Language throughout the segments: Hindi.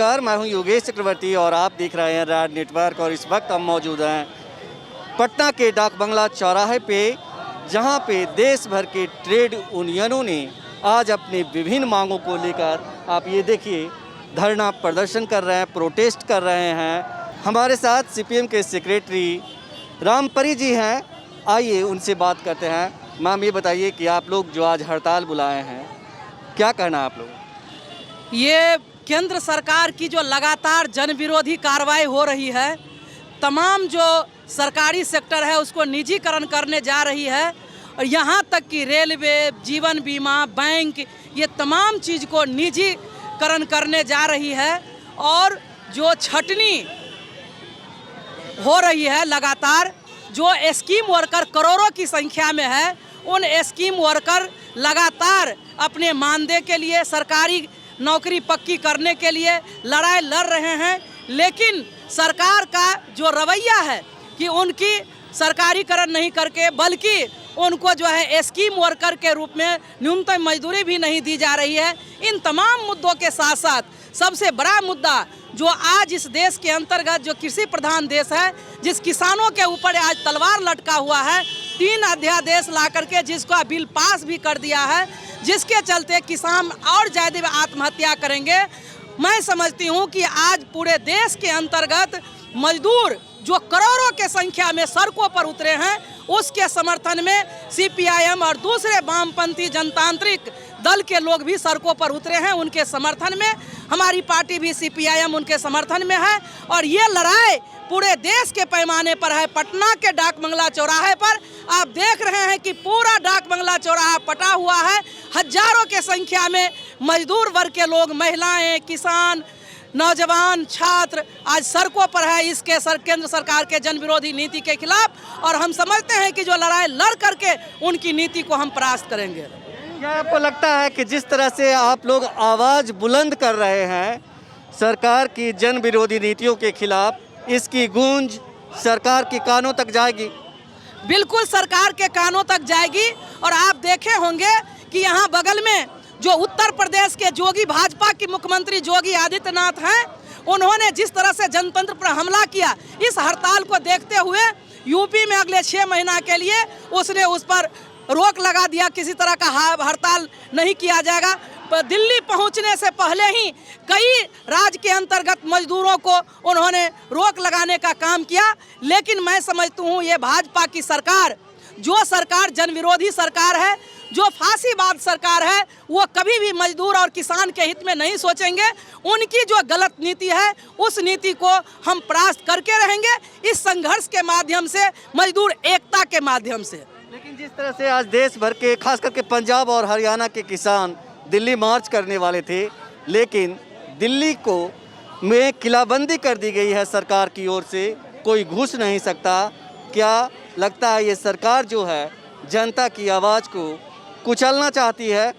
नमस्कार, मैं हूं योगेश चक्रवर्ती और आप देख रहे हैं राज नेटवर्क। और इस वक्त हम मौजूद हैं पटना के डाक बंगला चौराहे पे, जहां पे देश भर के ट्रेड यूनियनों ने आज अपनी विभिन्न मांगों को लेकर, आप ये देखिए, धरना प्रदर्शन कर रहे हैं, प्रोटेस्ट कर रहे हैं। हमारे साथ सीपीएम के सेक्रेटरी रामपरी जी हैं, आइए उनसे बात करते हैं। मैम, ये बताइए कि आप लोग जो आज हड़ताल बुलाए हैं, क्या कहना है आप लोग? ये केंद्र सरकार की जो लगातार जन विरोधी कार्रवाई हो रही है, तमाम जो सरकारी सेक्टर है उसको निजीकरण करने जा रही है, और यहाँ तक कि रेलवे, जीवन बीमा, बैंक, ये तमाम चीज़ को निजीकरण करने जा रही है। और जो छटनी हो रही है लगातार, जो स्कीम वर्कर करोड़ों की संख्या में है, उन स्कीम वर्कर लगातार अपने मानदेय के लिए, सरकारी नौकरी पक्की करने के लिए लड़ाई लड़ रहे हैं। लेकिन सरकार का जो रवैया है कि उनकी सरकारीकरण नहीं करके, बल्कि उनको जो है स्कीम वर्कर के रूप में न्यूनतम मजदूरी भी नहीं दी जा रही है। इन तमाम मुद्दों के साथ साथ सबसे बड़ा मुद्दा जो आज इस देश के अंतर्गत, जो कृषि प्रधान देश है, जिस किसानों के ऊपर आज तलवार लटका हुआ है, 3 अध्यादेश ला करके जिसका बिल पास भी कर दिया है, जिसके चलते किसान और ज़्यादा आत्महत्या करेंगे। मैं समझती हूं कि आज पूरे देश के अंतर्गत मजदूर जो करोड़ों के संख्या में सड़कों पर उतरे हैं, उसके समर्थन में सीपीआईएम और दूसरे वामपंथी जनतांत्रिक दल के लोग भी सड़कों पर उतरे हैं। उनके समर्थन में हमारी पार्टी भी सीपीआईएम उनके समर्थन में है। और ये लड़ाई पूरे देश के पैमाने पर है। पटना के डाक बंगला चौराहे पर आप देख रहे हैं कि पूरा डाक बंगला चौराहा पटा हुआ है। हजारों के संख्या में मजदूर वर्ग के लोग, महिलाएं, किसान, नौजवान, छात्र आज सड़कों पर है इसके केंद्र सरकार के जन विरोधी नीति के खिलाफ। और हम समझते हैं कि जो लड़ाई लड़ करके उनकी नीति को हम परास्त करेंगे। क्या आपको लगता है कि जिस तरह से आप लोग आवाज़ बुलंद कर रहे हैं सरकार की जन विरोधी नीतियों के खिलाफ, इसकी गूंज सरकार के कानों तक जाएगी? बिल्कुल सरकार के कानों तक जाएगी। और आप देखे होंगे कि यहाँ बगल में जो उत्तर प्रदेश के जोगी, भाजपा के मुख्यमंत्री योगी आदित्यनाथ हैं, उन्होंने जिस तरह से जनतंत्र पर हमला किया, इस हड़ताल को देखते हुए यूपी में अगले 6 महीना के लिए उसने उस पर रोक लगा दिया, किसी तरह का हड़ताल नहीं किया जाएगा। दिल्ली पहुंचने से पहले ही कई राज्य के अंतर्गत मजदूरों को उन्होंने रोक लगाने का काम किया। लेकिन मैं समझती हूँ ये भाजपा की सरकार, जो सरकार जन विरोधी सरकार है, जो फांसीवाद सरकार है, वो कभी भी मजदूर और किसान के हित में नहीं सोचेंगे। उनकी जो गलत नीति है, उस नीति को हम परास्त करके रहेंगे, इस संघर्ष के माध्यम से, मजदूर एकता के माध्यम से। लेकिन जिस तरह से आज देश भर के, खास करके पंजाब और हरियाणा के किसान दिल्ली मार्च करने वाले थे, लेकिन दिल्ली को में किलाबंदी कर दी गई है सरकार की ओर से, कोई घुस नहीं सकता। क्या लगता है ये सरकार जो है जनता की आवाज़ को कुचलना चाहती है?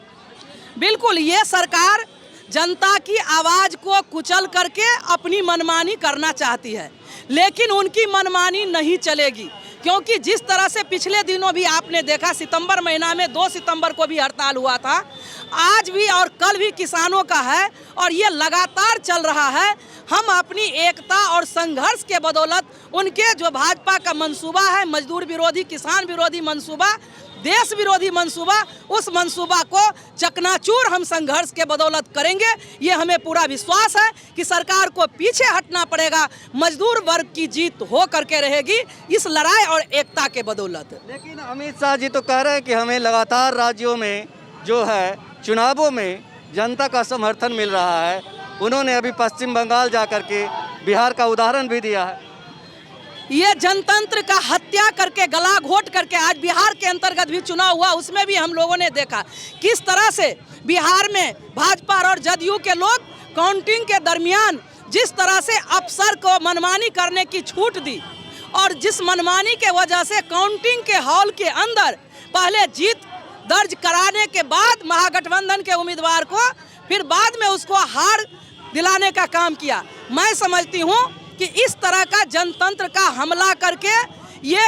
बिल्कुल, ये सरकार जनता की आवाज़ को कुचल करके अपनी मनमानी करना चाहती है। लेकिन उनकी मनमानी नहीं चलेगी, क्योंकि जिस तरह से पिछले दिनों भी आपने देखा, सितंबर महीना में 2 सितंबर को भी हड़ताल हुआ था, आज भी और कल भी किसानों का है, और ये लगातार चल रहा है। हम अपनी एकता और संघर्ष के बदौलत उनके जो भाजपा का मंसूबा है, मजदूर विरोधी, किसान विरोधी मंसूबा, देश विरोधी मंसूबा, उस मंसूबा को चकनाचूर हम संघर्ष के बदौलत करेंगे। ये हमें पूरा विश्वास है कि सरकार को पीछे हटना पड़ेगा। मजदूर वर्ग की जीत हो करके रहेगी इस लड़ाई और एकता के बदौलत। लेकिन अमित शाह जी तो कह रहे हैं कि हमें लगातार राज्यों में जो है चुनावों में जनता का समर्थन मिल रहा है। उन्होंने अभी पश्चिम बंगाल जा करके बिहार का उदाहरण भी दिया है। ये जनतंत्र का हत्या करके, गला घोट करके आज बिहार के अंतर्गत भी चुनाव हुआ, उसमें भी हम लोगों ने देखा किस तरह से बिहार में भाजपा और जदयू के लोग काउंटिंग के दरमियान जिस तरह से अफसर को मनमानी करने की छूट दी, और जिस मनमानी के वजह से काउंटिंग के हॉल के अंदर पहले जीत दर्ज कराने के बाद महागठबंधन के उम्मीदवार को, फिर बाद में उसको हार दिलाने का काम किया। मैं समझती हूँ कि इस तरह का जनतंत्र का हमला करके, ये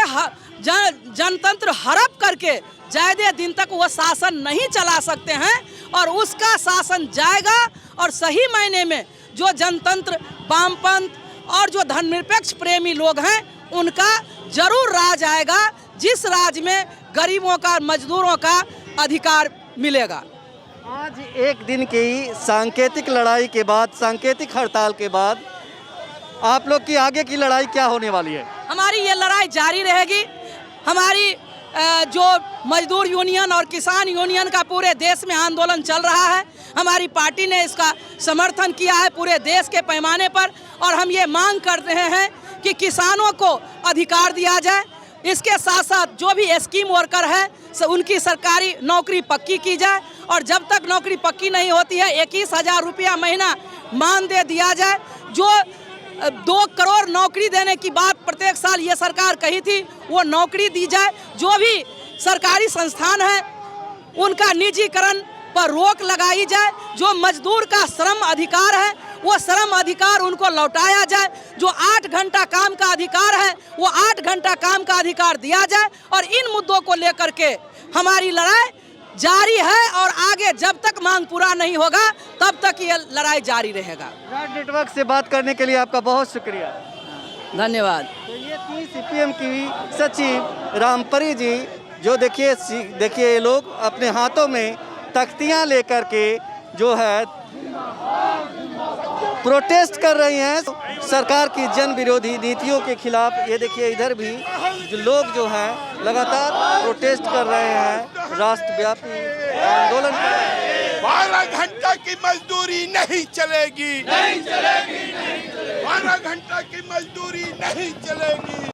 जनतंत्र हड़प करके ज़्यादा दिन तक वो शासन नहीं चला सकते हैं, और उसका शासन जाएगा। और सही मायने में जो जनतंत्र, वामपंथ और जो धर्मनिरपेक्ष प्रेमी लोग हैं उनका जरूर राज आएगा, जिस राज में गरीबों का, मजदूरों का अधिकार मिलेगा। आज एक दिन की सांकेतिक लड़ाई के बाद, सांकेतिक हड़ताल के बाद आप लोग की आगे की लड़ाई क्या होने वाली है? हमारी ये लड़ाई जारी रहेगी। हमारी जो मजदूर यूनियन और किसान यूनियन का पूरे देश में आंदोलन चल रहा है, हमारी पार्टी ने इसका समर्थन किया है पूरे देश के पैमाने पर, और हम ये मांग कर रहे हैं कि किसानों को अधिकार दिया जाए। इसके साथ साथ जो भी स्कीम वर्कर है उनकी सरकारी नौकरी पक्की की जाए, और जब तक नौकरी पक्की नहीं होती है 21,000 रुपया महीना मानदेय दिया जाए। जो 2 करोड़ नौकरी देने की बात प्रत्येक साल ये सरकार कही थी, वो नौकरी दी जाए। जो भी सरकारी संस्थान है उनका निजीकरण पर रोक लगाई जाए। जो मजदूर का श्रम अधिकार है वो श्रम अधिकार उनको लौटाया जाए। जो 8 घंटा काम का अधिकार है वो 8 घंटा काम का अधिकार दिया जाए। और इन मुद्दों को लेकर के हमारी लड़ाई जारी है, और आगे जब तक मांग पूरा नहीं होगा तब तक ये लड़ाई जारी रहेगा। राज नेटवर्क से बात करने के लिए आपका बहुत शुक्रिया, धन्यवाद। तो ये थी सीपीएम की सचिव रामपरी जी, जो देखिए ये लोग अपने हाथों में तख्तियां लेकर के जो है प्रोटेस्ट कर रही हैं सरकार की जन विरोधी नीतियों के खिलाफ। ये देखिए इधर भी जो लोग जो हैं लगातार प्रोटेस्ट कर रहे हैं, राष्ट्रव्यापी आंदोलन कर रहे हैं। 12 घंटा की मजदूरी नहीं चलेगी, 12 घंटा की मजदूरी नहीं चलेगी।